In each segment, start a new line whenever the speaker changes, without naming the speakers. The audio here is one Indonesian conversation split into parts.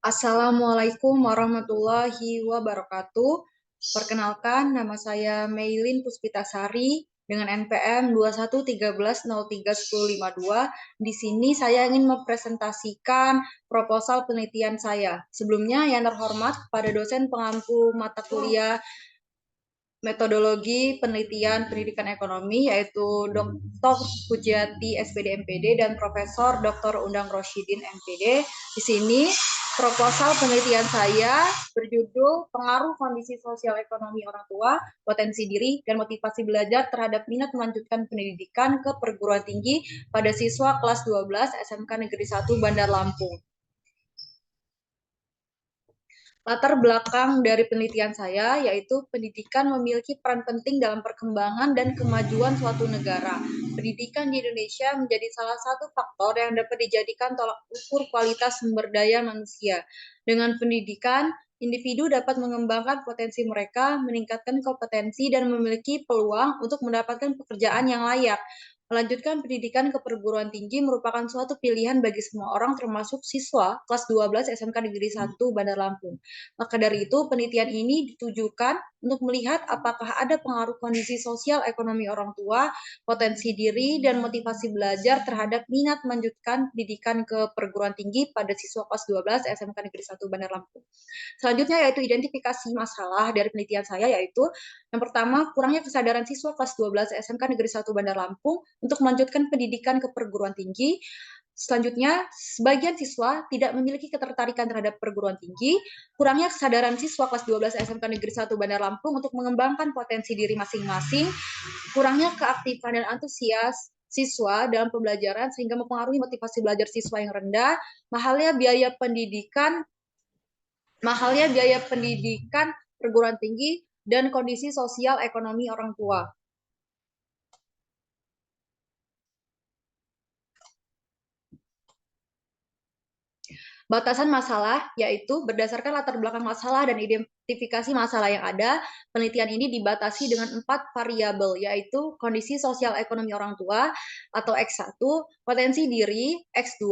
Assalamualaikum warahmatullahi wabarakatuh. Perkenalkan, nama saya Meilin Puspitasari dengan NPM 2113031052. Di sini saya ingin mempresentasikan proposal penelitian saya. Sebelumnya, yang terhormat pada dosen pengampu mata kuliah metodologi penelitian pendidikan ekonomi yaitu Dr. Pujiati SPD MPD dan Profesor Dr. Undang Rosyidin MPD. Di sini proposal penelitian saya berjudul Pengaruh Kondisi Sosial Ekonomi Orang Tua, Potensi Diri, dan Motivasi Belajar terhadap Minat Melanjutkan Pendidikan ke Perguruan Tinggi pada Siswa Kelas 12 SMK Negeri 1 Bandar Lampung. Latar belakang dari penelitian saya yaitu pendidikan memiliki peran penting dalam perkembangan dan kemajuan suatu negara. Pendidikan di Indonesia menjadi salah satu faktor yang dapat dijadikan tolak ukur kualitas sumber daya manusia. Dengan pendidikan, individu dapat mengembangkan potensi mereka, meningkatkan kompetensi, dan memiliki peluang untuk mendapatkan pekerjaan yang layak. Melanjutkan pendidikan ke perguruan tinggi merupakan suatu pilihan bagi semua orang termasuk siswa kelas 12 SMK Negeri 1 Bandar Lampung. Maka dari itu, penelitian ini ditujukan untuk melihat apakah ada pengaruh kondisi sosial ekonomi orang tua, potensi diri, dan motivasi belajar terhadap minat melanjutkan pendidikan ke perguruan tinggi pada siswa kelas 12 SMK Negeri 1 Bandar Lampung. Selanjutnya yaitu identifikasi masalah dari penelitian saya yaitu yang pertama, kurangnya kesadaran siswa kelas 12 SMK Negeri 1 Bandar Lampung untuk melanjutkan pendidikan ke perguruan tinggi. Selanjutnya, sebagian siswa tidak memiliki ketertarikan terhadap perguruan tinggi, kurangnya kesadaran siswa kelas 12 SMK Negeri 1 Bandar Lampung untuk mengembangkan potensi diri masing-masing, kurangnya keaktifan dan antusias siswa dalam pembelajaran sehingga mempengaruhi motivasi belajar siswa yang rendah, mahalnya biaya pendidikan perguruan tinggi, dan kondisi sosial ekonomi orang tua. Batasan masalah yaitu berdasarkan latar belakang masalah dan identifikasi masalah yang ada, penelitian ini dibatasi dengan 4 variabel yaitu kondisi sosial ekonomi orang tua atau X1, potensi diri X2,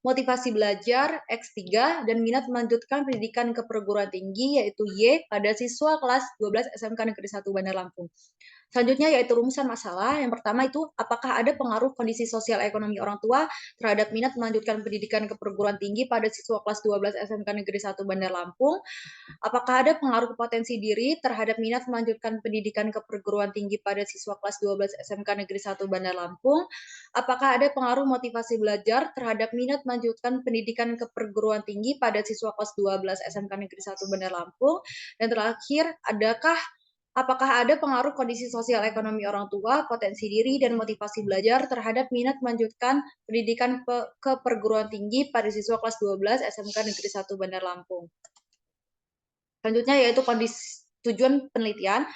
motivasi belajar X3, dan minat melanjutkan pendidikan ke perguruan tinggi yaitu Y pada siswa kelas 12 SMK Negeri 1 Bandar Lampung. Selanjutnya yaitu rumusan masalah. Yang pertama itu apakah ada pengaruh kondisi sosial ekonomi orang tua terhadap minat melanjutkan pendidikan ke perguruan tinggi pada siswa kelas 12 SMK Negeri 1 Bandar Lampung? Apakah ada pengaruh potensi diri terhadap minat melanjutkan pendidikan ke perguruan tinggi pada siswa kelas 12 SMK Negeri 1 Bandar Lampung? Apakah ada pengaruh motivasi belajar terhadap minat melanjutkan pendidikan ke perguruan tinggi pada siswa kelas 12 SMK Negeri 1 Bandar Lampung? Dan terakhir, apakah ada pengaruh kondisi sosial ekonomi orang tua, potensi diri, dan motivasi belajar terhadap minat melanjutkan pendidikan ke perguruan tinggi pada siswa kelas 12 SMK Negeri 1 Bandar Lampung? Selanjutnya yaitu tujuan penelitian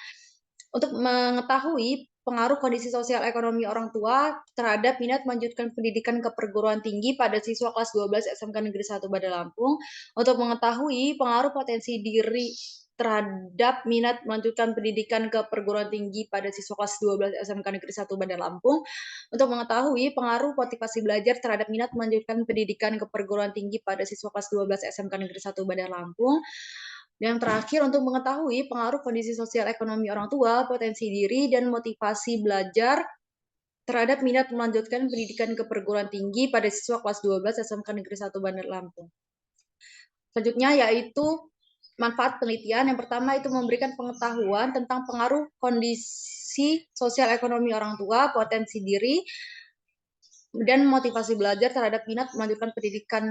untuk mengetahui pengaruh kondisi sosial ekonomi orang tua terhadap minat melanjutkan pendidikan ke perguruan tinggi pada siswa kelas 12 SMK Negeri 1 Bandar Lampung, untuk mengetahui pengaruh potensi diri terhadap minat melanjutkan pendidikan ke perguruan tinggi pada siswa kelas 12 SMK Negeri 1 Bandar Lampung, untuk mengetahui pengaruh motivasi belajar terhadap minat melanjutkan pendidikan ke perguruan tinggi pada siswa kelas 12 SMK Negeri 1 Bandar Lampung. Yang terakhir, untuk mengetahui pengaruh kondisi sosial ekonomi orang tua, potensi diri, dan motivasi belajar terhadap minat melanjutkan pendidikan ke perguruan tinggi pada siswa kelas 12 SMK Negeri 1 Bandar Lampung. Selanjutnya yaitu manfaat penelitian. Yang pertama itu memberikan pengetahuan tentang pengaruh kondisi sosial ekonomi orang tua, potensi diri, dan motivasi belajar terhadap minat melanjutkan pendidikan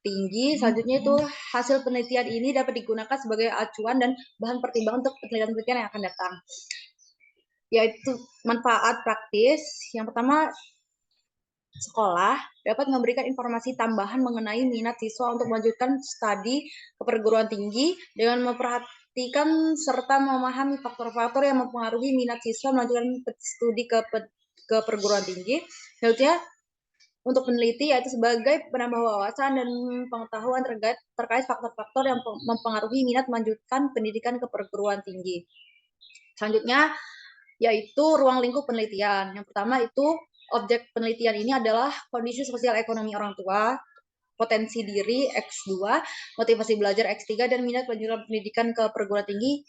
tinggi. Selanjutnya itu hasil penelitian ini dapat digunakan sebagai acuan dan bahan pertimbangan untuk penelitian-penelitian yang akan datang. Yaitu manfaat praktis. Yang pertama, sekolah dapat memberikan informasi tambahan mengenai minat siswa untuk melanjutkan studi ke perguruan tinggi dengan memperhatikan serta memahami faktor-faktor yang mempengaruhi minat siswa melanjutkan studi ke perguruan tinggi. Selanjutnya, untuk peneliti yaitu sebagai penambah wawasan dan pengetahuan terkait faktor-faktor yang mempengaruhi minat melanjutkan pendidikan ke perguruan tinggi. Selanjutnya yaitu ruang lingkup penelitian. Yang pertama itu objek penelitian ini adalah kondisi sosial ekonomi orang tua. potensi diri X2, motivasi belajar X3, dan minat lanjutan pendidikan ke perguruan tinggi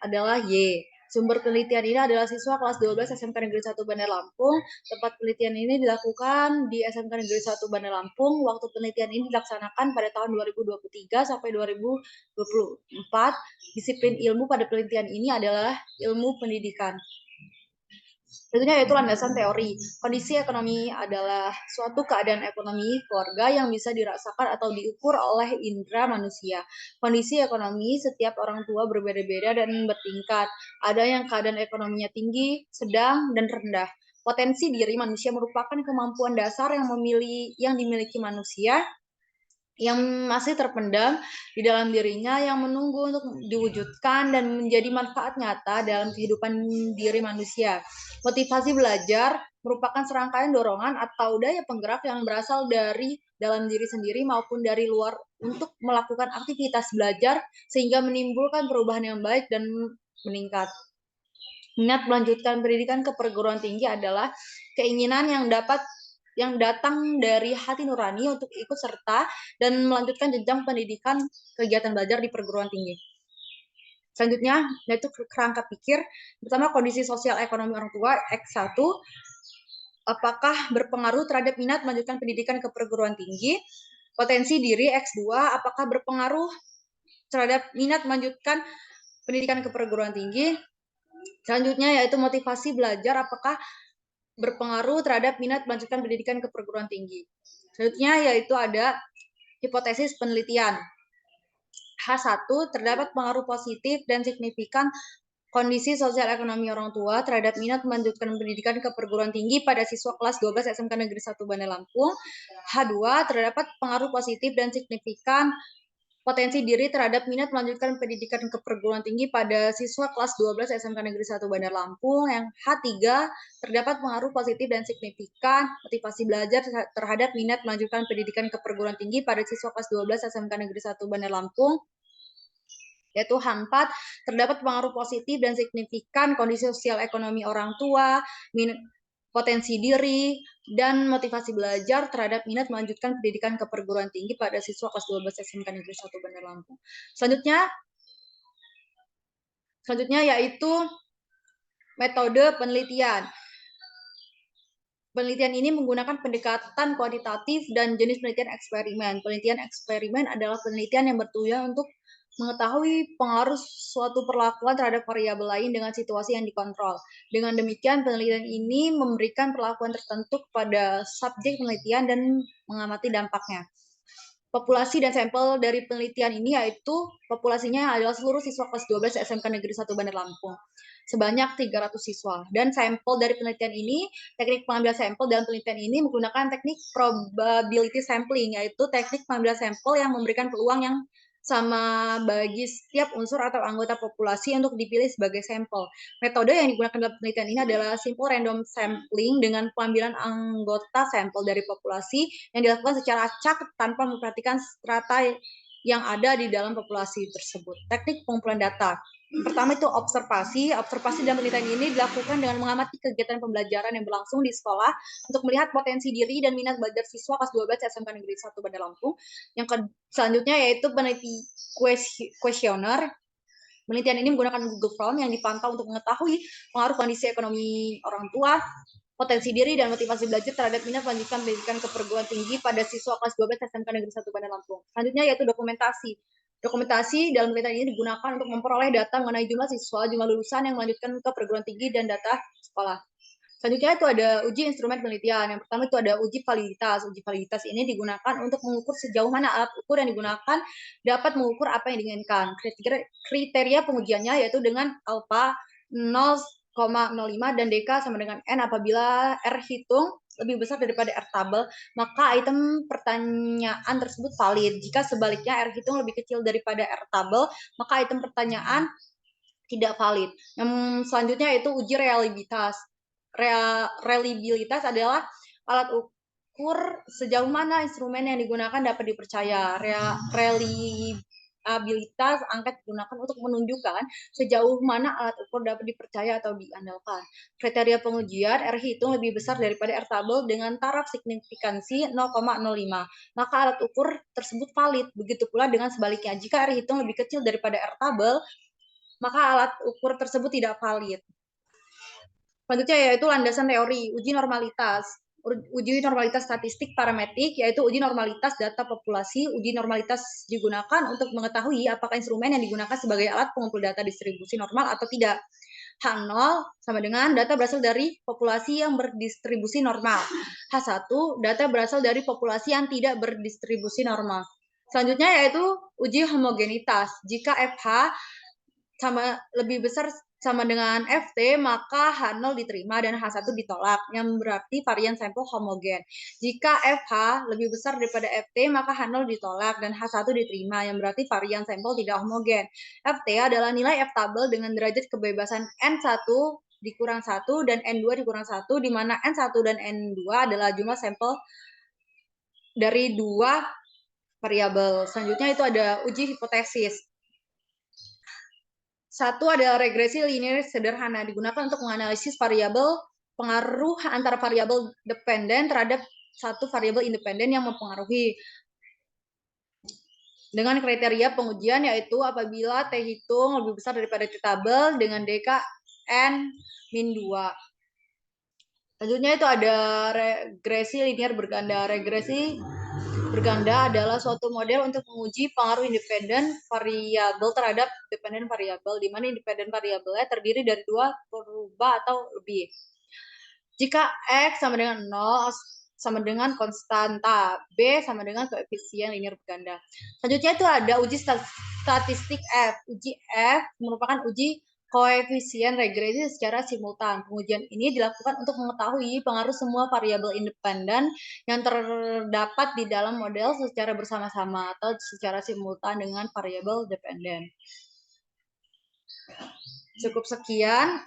adalah Y. Sumber penelitian ini adalah siswa kelas 12 SMK Negeri 1 Bandar Lampung. Tempat penelitian ini dilakukan di SMK Negeri 1 Bandar Lampung. Waktu penelitian ini dilaksanakan pada tahun 2023 sampai 2024. Disiplin ilmu pada penelitian ini adalah ilmu pendidikan. Tentunya yaitu landasan teori. Kondisi ekonomi adalah suatu keadaan ekonomi keluarga yang bisa dirasakan atau diukur oleh indera manusia. Kondisi ekonomi setiap orang tua berbeda-beda dan bertingkat. Ada yang keadaan ekonominya tinggi, sedang, dan rendah. Potensi diri manusia merupakan kemampuan dasar yang dimiliki manusia yang masih terpendam di dalam dirinya yang menunggu untuk diwujudkan dan menjadi manfaat nyata dalam kehidupan diri manusia. Motivasi belajar merupakan serangkaian dorongan atau daya penggerak yang berasal dari dalam diri sendiri maupun dari luar untuk melakukan aktivitas belajar sehingga menimbulkan perubahan yang baik dan meningkat. Minat melanjutkan pendidikan ke perguruan tinggi adalah keinginan yang datang dari hati nurani untuk ikut serta dan melanjutkan jenjang pendidikan kegiatan belajar di perguruan tinggi. Selanjutnya, yaitu kerangka pikir. Pertama, kondisi sosial ekonomi orang tua, X1. Apakah berpengaruh terhadap minat melanjutkan pendidikan ke perguruan tinggi? Potensi diri, X2. Apakah berpengaruh terhadap minat melanjutkan pendidikan ke perguruan tinggi? Selanjutnya, yaitu motivasi belajar. Apakah berpengaruh terhadap minat melanjutkan pendidikan ke perguruan tinggi. Selanjutnya yaitu ada hipotesis penelitian. H1, terdapat pengaruh positif dan signifikan kondisi sosial ekonomi orang tua terhadap minat melanjutkan pendidikan ke perguruan tinggi pada siswa kelas 12 SMK Negeri 1 Bandar Lampung. H2, terdapat pengaruh positif dan signifikan potensi diri terhadap minat melanjutkan pendidikan ke perguruan tinggi pada siswa kelas 12 SMK Negeri 1 Bandar Lampung. Yang H3, terdapat pengaruh positif dan signifikan motivasi belajar terhadap minat melanjutkan pendidikan ke perguruan tinggi pada siswa kelas 12 SMK Negeri 1 Bandar Lampung. Yaitu H4, terdapat pengaruh positif dan signifikan kondisi sosial ekonomi orang tua, potensi diri, dan motivasi belajar terhadap minat melanjutkan pendidikan ke perguruan tinggi pada siswa kelas 12 SMK Negeri 1 Bandar Lampung. Selanjutnya yaitu metode penelitian. Penelitian ini menggunakan pendekatan kuantitatif dan jenis penelitian eksperimen. Penelitian eksperimen adalah penelitian yang bertujuan untuk mengetahui pengaruh suatu perlakuan terhadap variabel lain dengan situasi yang dikontrol. Dengan demikian, penelitian ini memberikan perlakuan tertentu kepada subjek penelitian dan mengamati dampaknya. Populasi dan sampel dari penelitian ini yaitu populasinya adalah seluruh siswa kelas 12 SMK Negeri 1 Bandar Lampung sebanyak 300 siswa. Dan sampel dari penelitian ini, teknik pengambilan sampel dalam penelitian ini menggunakan teknik probability sampling, yaitu teknik pengambilan sampel yang memberikan peluang yang sama bagi setiap unsur atau anggota populasi untuk dipilih sebagai sampel. Metode yang digunakan dalam penelitian ini adalah simple random sampling dengan pengambilan anggota sampel dari populasi yang dilakukan secara acak tanpa memperhatikan strata yang ada di dalam populasi tersebut. Teknik pengumpulan data. Pertama itu observasi. Observasi dalam penelitian ini dilakukan dengan mengamati kegiatan pembelajaran yang berlangsung di sekolah untuk melihat potensi diri dan minat belajar siswa kelas 12 SMK Negeri 1 Bandar Lampung. Selanjutnya yaitu peneliti kuesioner. Penelitian ini menggunakan Google Form yang dipantau untuk mengetahui pengaruh kondisi ekonomi orang tua, potensi diri dan motivasi belajar terhadap minat melanjutkan pendidikan ke perguruan tinggi pada siswa kelas 12 SMK Negeri 1 Bandar Lampung. Selanjutnya yaitu dokumentasi. Dokumentasi dalam penelitian ini digunakan untuk memperoleh data mengenai jumlah siswa, jumlah lulusan yang melanjutkan ke perguruan tinggi, dan data sekolah. Selanjutnya itu ada uji instrumen penelitian. Yang pertama itu ada uji validitas. Uji validitas ini digunakan untuk mengukur sejauh mana alat ukur yang digunakan dapat mengukur apa yang diinginkan. Kriteria pengujiannya yaitu dengan alfa 0,05 dan dk sama dengan n apabila R hitung lebih besar daripada R tabel, maka item pertanyaan tersebut valid. Jika sebaliknya R hitung lebih kecil daripada R tabel, maka item pertanyaan tidak valid. Yang selanjutnya yaitu uji reliabilitas. Reliabilitas adalah alat ukur sejauh mana instrumen yang digunakan dapat dipercaya. reliabilitas angka digunakan untuk menunjukkan sejauh mana alat ukur dapat dipercaya atau diandalkan. Kriteria pengujian, R hitung lebih besar daripada R tabel dengan taraf signifikansi 0,05. Maka alat ukur tersebut valid. Begitu pula dengan sebaliknya, jika R hitung lebih kecil daripada R tabel, maka alat ukur tersebut tidak valid. Selanjutnya yaitu landasan teori, uji normalitas. Uji normalitas statistik parametrik, yaitu uji normalitas data populasi. Uji normalitas digunakan untuk mengetahui apakah instrumen yang digunakan sebagai alat pengumpul data distribusi normal atau tidak. H0 sama dengan data berasal dari populasi yang berdistribusi normal. H1, data berasal dari populasi yang tidak berdistribusi normal. Selanjutnya yaitu uji homogenitas. Jika FH sama lebih besar sama dengan FT, maka H0 diterima dan H1 ditolak, yang berarti varian sampel homogen. Jika FH lebih besar daripada FT, maka H0 ditolak dan H1 diterima, yang berarti varian sampel tidak homogen. FT adalah nilai F tabel dengan derajat kebebasan N1 dikurang 1 dan N2 dikurang 1, di mana N1 dan N2 adalah jumlah sampel dari dua variabel. Selanjutnya itu ada uji hipotesis. Satu adalah regresi linear sederhana, digunakan untuk menganalisis variabel pengaruh antara variabel dependen terhadap satu variabel independen yang mempengaruhi. Dengan kriteria pengujian yaitu apabila T hitung lebih besar daripada T tabel dengan DK N-2. Selanjutnya itu ada regresi linear berganda. Regresi berganda adalah suatu model untuk menguji pengaruh independen variabel terhadap dependen variabel, di mana independen variabelnya terdiri dari dua perubah atau lebih. Jika X sama dengan 0, sama dengan konstanta, B sama dengan koefisien linear berganda. Selanjutnya itu ada uji statistik F. Uji F merupakan uji koefisien regresi secara simultan. Pengujian ini dilakukan untuk mengetahui pengaruh semua variabel independen yang terdapat di dalam model secara bersama-sama atau secara simultan dengan variabel dependen. Cukup sekian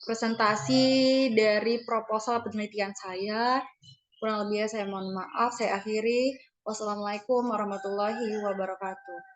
presentasi dari proposal penelitian saya. Kurang lebihnya saya mohon maaf. Saya akhiri. Wassalamualaikum warahmatullahi wabarakatuh.